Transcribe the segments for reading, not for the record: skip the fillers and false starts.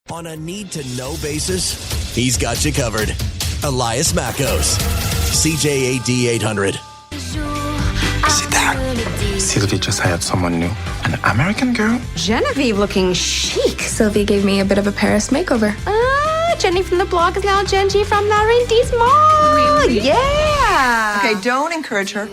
On a need-to-know basis, he's got you covered. Elias Makos, CJAD 800. See that? Sylvie just hired someone new. An American girl? Genevieve looking chic. Sylvie gave me a bit of a Paris makeover. Jenny from the blog is now Gen G from l'arrondissement. Really? Yeah. Okay, don't encourage her.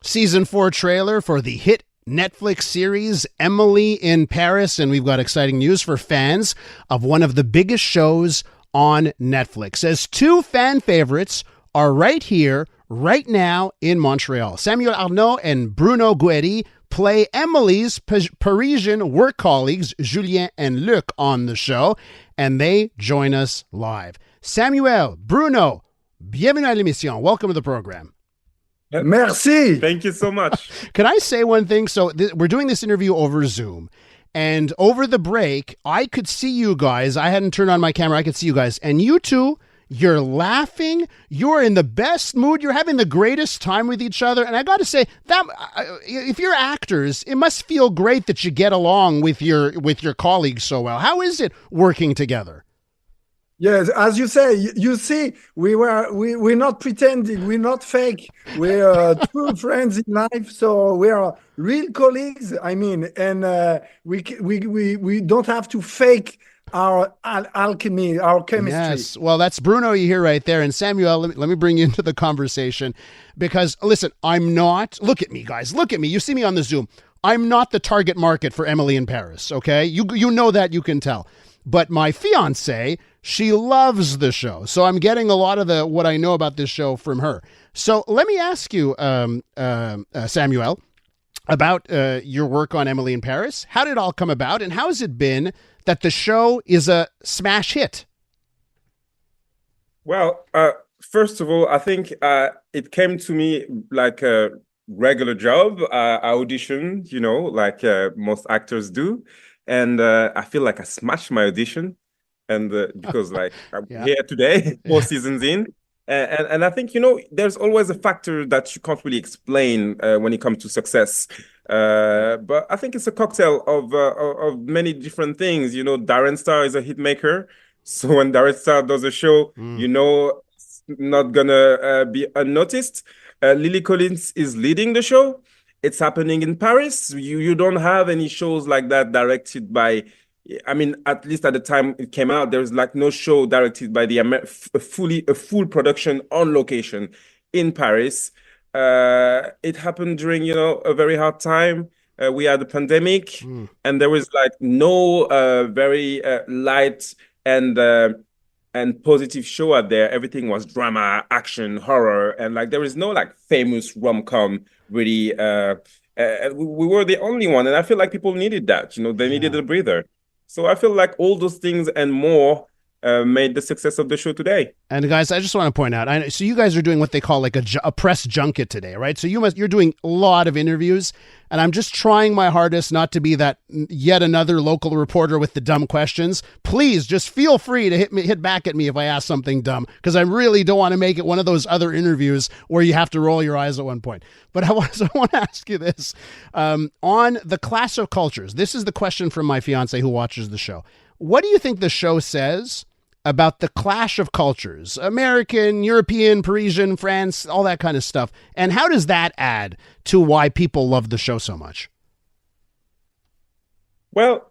Season 4 trailer for the hit Netflix series Emily in Paris, and we've got exciting news for fans of one of the biggest shows on Netflix, as two fan favorites are right here, right now in Montreal. Samuel Arnold and Bruno Gouéry play Emily's Parisian work colleagues, Julien and Luc, on the show, and they join us live. Samuel, Bruno, bienvenue à l'émission. Welcome to the program. Merci. Thank you so much. Can I say one thing? So we're doing this interview over Zoom, and over the break, I could see you guys. I hadn't turned on my camera. I could see you guys, and you two, you're laughing. You're in the best mood. You're having the greatest time with each other. And I got to say that if you're actors, it must feel great that you get along with your colleagues so well. How is it working together? Yes, as you say, you see, we're not pretending, we're not fake. We're true friends in life, so we are real colleagues. I mean, and we don't have to fake our alchemy, our chemistry. Yes, well, that's Bruno you hear right there. And Samuel, let me bring you into the conversation because, listen, I'm not, look at me, guys, look at me. You see me on the Zoom. I'm not the target market for Emily in Paris, okay? You know that, you can tell. But my fiance, she loves the show. So I'm getting a lot of what I know about this show from her. So let me ask you, Samuel, about your work on Emily in Paris. How did it all come about? And how has it been that the show is a smash hit? Well, first of all, I think it came to me like a regular job. I auditioned, like most actors do. And I feel like I smashed my audition, and because like I'm here today, 4 seasons in, and I think there's always a factor that you can't really explain when it comes to success. But I think it's a cocktail of many different things. Darren Star is a hit maker, so when Darren Star does a show, it's not gonna be unnoticed. Lily Collins is leading the show. It's happening in Paris. You don't have any shows like that directed by, I mean, at least at the time it came out, there's like no show directed by a full production on location in Paris. It happened during, a very hard time. We had a pandemic and there was like no very light and positive show out there. Everything was drama, action, horror, and like there is no like famous rom-com really. We were the only one, and I feel like people needed that. They needed a breather. So I feel like all those things and more made the success of the show today. And guys, I just want to point out, so you guys are doing what they call like a press junket today, right? So you're doing a lot of interviews, and I'm just trying my hardest not to be that yet another local reporter with the dumb questions. Please just feel free to hit back at me if I ask something dumb, because I really don't want to make it one of those other interviews where you have to roll your eyes at one point. But I want to ask you this. On the clash of cultures, this is the question from my fiance who watches the show. What do you think the show says about the clash of cultures, American, European, Parisian, France, all that kind of stuff? And how does that add to why people love the show so much? Well,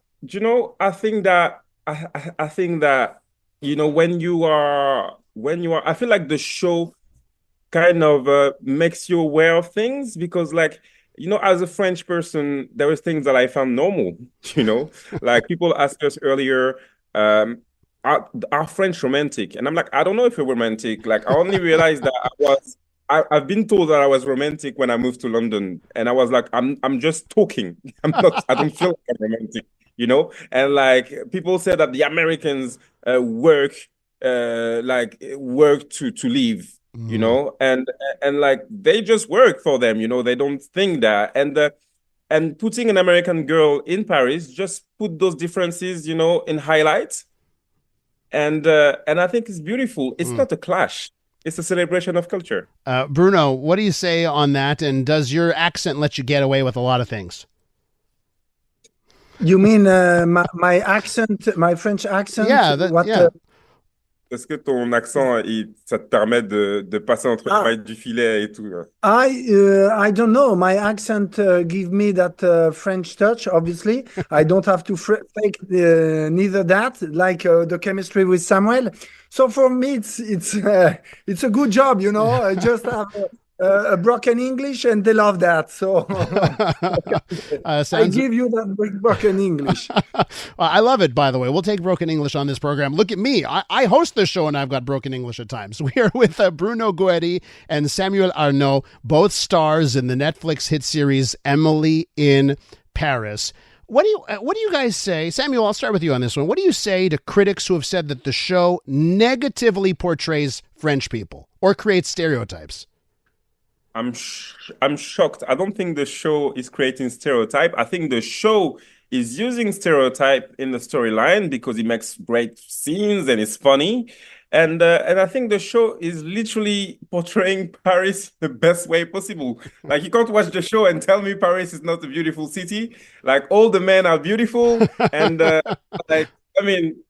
I think that when you are, I feel like the show kind of makes you aware of things because like, as a French person, there was things that I found normal, like people asked us earlier, are French romantic? And I'm like, I don't know if we're romantic. Like, I only realized that I've been told that I was romantic when I moved to London. And I was like, I'm just talking. I don't feel like I'm romantic, And like, people say that the Americans work to live, and like, they just work for them, they don't think that. And putting an American girl in Paris just put those differences, in highlights. And I think it's beautiful. It's not a clash. It's a celebration of culture. Bruno, what do you say on that? And does your accent let you get away with a lot of things? You mean my accent, my French accent? Yeah, Est-ce que ton accent, ça te permet de passer entre les mailles du filet et tout? I don't know. My accent give me that French touch. Obviously, I don't have to fake neither that, like the chemistry with Samuel. So for me, it's a good job, you know. I just have a broken English, and they love that. So I give you that broken English. I love it, by the way. We'll take broken English on this program. Look at me. I host this show, and I've got broken English at times. We are with Bruno Gouéry and Samuel Arnaud, both stars in the Netflix hit series Emily in Paris. What do you guys say? Samuel, I'll start with you on this one. What do you say to critics who have said that the show negatively portrays French people or creates stereotypes? I'm shocked. I don't think the show is creating stereotype. I think the show is using stereotype in the storyline because it makes great scenes and it's funny. And I think the show is literally portraying Paris the best way possible. Like, you can't watch the show and tell me Paris is not a beautiful city. Like, all the men are beautiful, and like, I mean,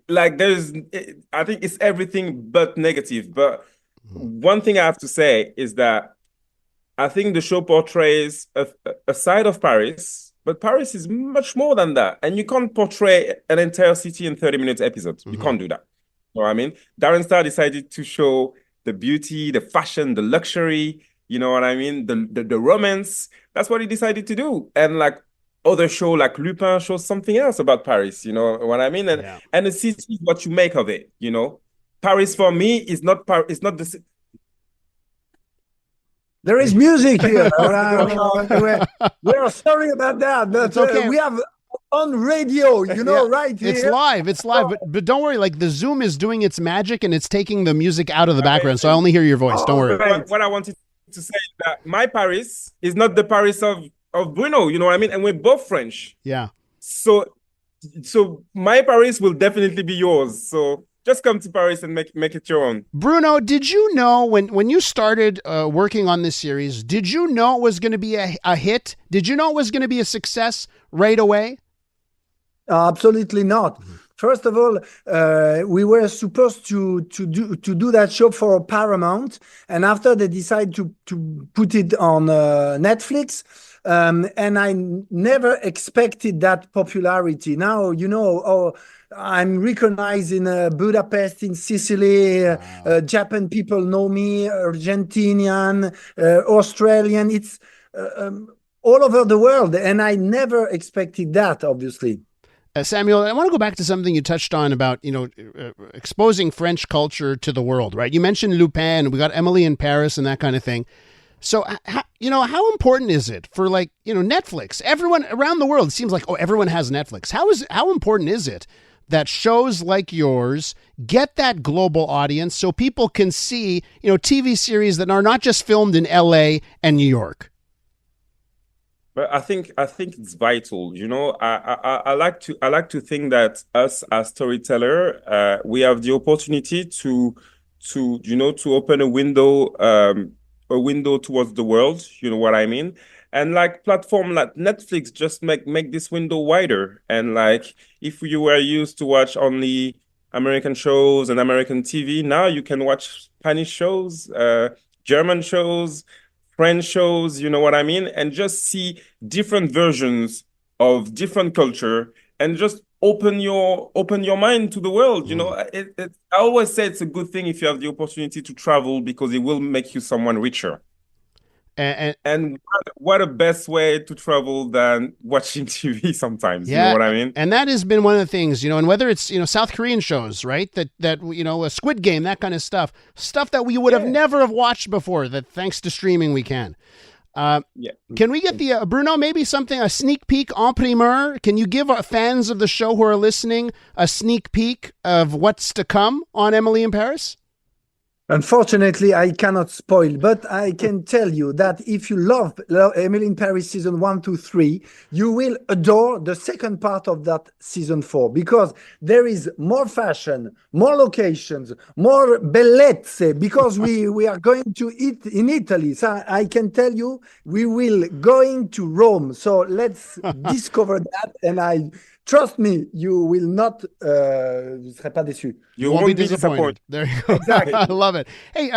like, I think it's everything but negative. But one thing I have to say is that I think the show portrays a side of Paris, but Paris is much more than that. And you can't portray an entire city in 30-minute episodes. You can't do that. You know what I mean? Darren Star decided to show the beauty, the fashion, the luxury, you know what I mean? The romance. That's what he decided to do. And like other show like Lupin shows something else about Paris, you know what I mean? And the city is what you make of it, you know? Paris for me is not the... There is music here. We're sorry about that, but okay. We have on radio, you know, right here. It's live, but don't worry, like the Zoom is doing its magic and it's taking the music out of the background, so I only hear your voice. Don't worry. What I wanted to say is that my Paris is not the Paris of Bruno, you know what I mean? And we're both French. Yeah. So my Paris will definitely be yours. So just come to Paris and make it your own. Bruno, did you know when you started working on this series, did you know it was going to be a hit? Did you know it was going to be a success right away? Absolutely not. First of all, we were supposed to do that show for Paramount, and after they decided to put it on Netflix, and I never expected that popularity. Now, you know, I'm recognized in Budapest, in Sicily. Wow. Japan people know me, Argentinian, Australian. It's all over the world, and I never expected that, obviously. Samuel, I want to go back to something you touched on about, you know, exposing French culture to the world, right? You mentioned Lupin, we got Emily in Paris and that kind of thing. So, you know, how important is it for, like, you know, Netflix? Everyone around the world, it seems like, everyone has Netflix. How important is it that shows like yours get that global audience so people can see, you know, TV series that are not just filmed in LA and New York? But I think it's vital. You know, I like to think that us as storyteller, we have the opportunity to open a window towards the world. You know what I mean? And like platform like Netflix just make this window wider. And like if you were used to watch only American shows and American TV, now you can watch Spanish shows, German shows, French shows, you know what I mean? And just see different versions of different culture and just open your mind to the world. You know, I always say it's a good thing if you have the opportunity to travel because it will make you someone richer. And what a best way to travel than watching TV sometimes, you know what I mean? And that has been one of the things, you know, and whether it's, you know, South Korean shows, right? That you know, a Squid Game, that kind of stuff that we would have never have watched before, that thanks to streaming we can. Can we get the, Bruno, maybe a sneak peek en primeur? Can you give our fans of the show who are listening a sneak peek of what's to come on Emily in Paris? Unfortunately, I cannot spoil, but I can tell you that if you love Emily in Paris season 1, 2, 3, you will adore the second part of that season 4 because there is more fashion, more locations, more bellezze because we are going to eat in Italy. So I can tell you we will going to Rome. So let's discover that, and trust me, you will not. Vous serez pas déçu. You won't be disappointed. There you go. Exactly. I love it. Hey,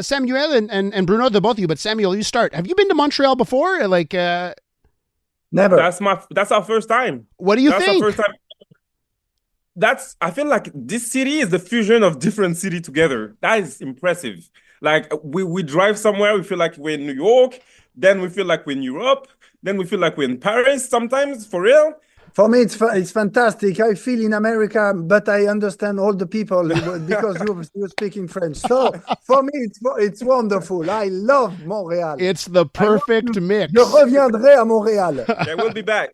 Samuel and Bruno, the both of you, but Samuel, you start. Have you been to Montreal before? Never. That's our first time. What do you That's think? our first time. I feel like this city is the fusion of different cities together. That is impressive. Like we drive somewhere, we feel like we're in New York, then we feel like we're in Europe, then we feel like we're in Paris sometimes, for real. For me, it's fantastic. I feel in America, but I understand all the people because you're speaking French. So for me, it's wonderful. I love Montreal. It's the perfect mix. Je reviendrai à Montréal. Yeah, we'll be back.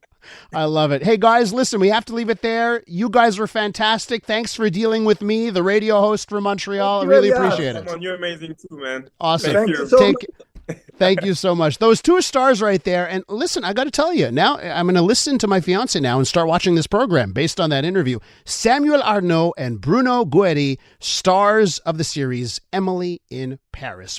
I love it. Hey, guys, listen, we have to leave it there. You guys were fantastic. Thanks for dealing with me, the radio host for Montreal. I really appreciate it. Come on, you're amazing too, man. Awesome. Thank you. Thank you so much. Those 2 stars right there. And listen, I got to tell you, now I'm going to listen to my fiance now and start watching this program based on that interview. Samuel Arnaud and Bruno Gouéry, stars of the series Emily in Paris.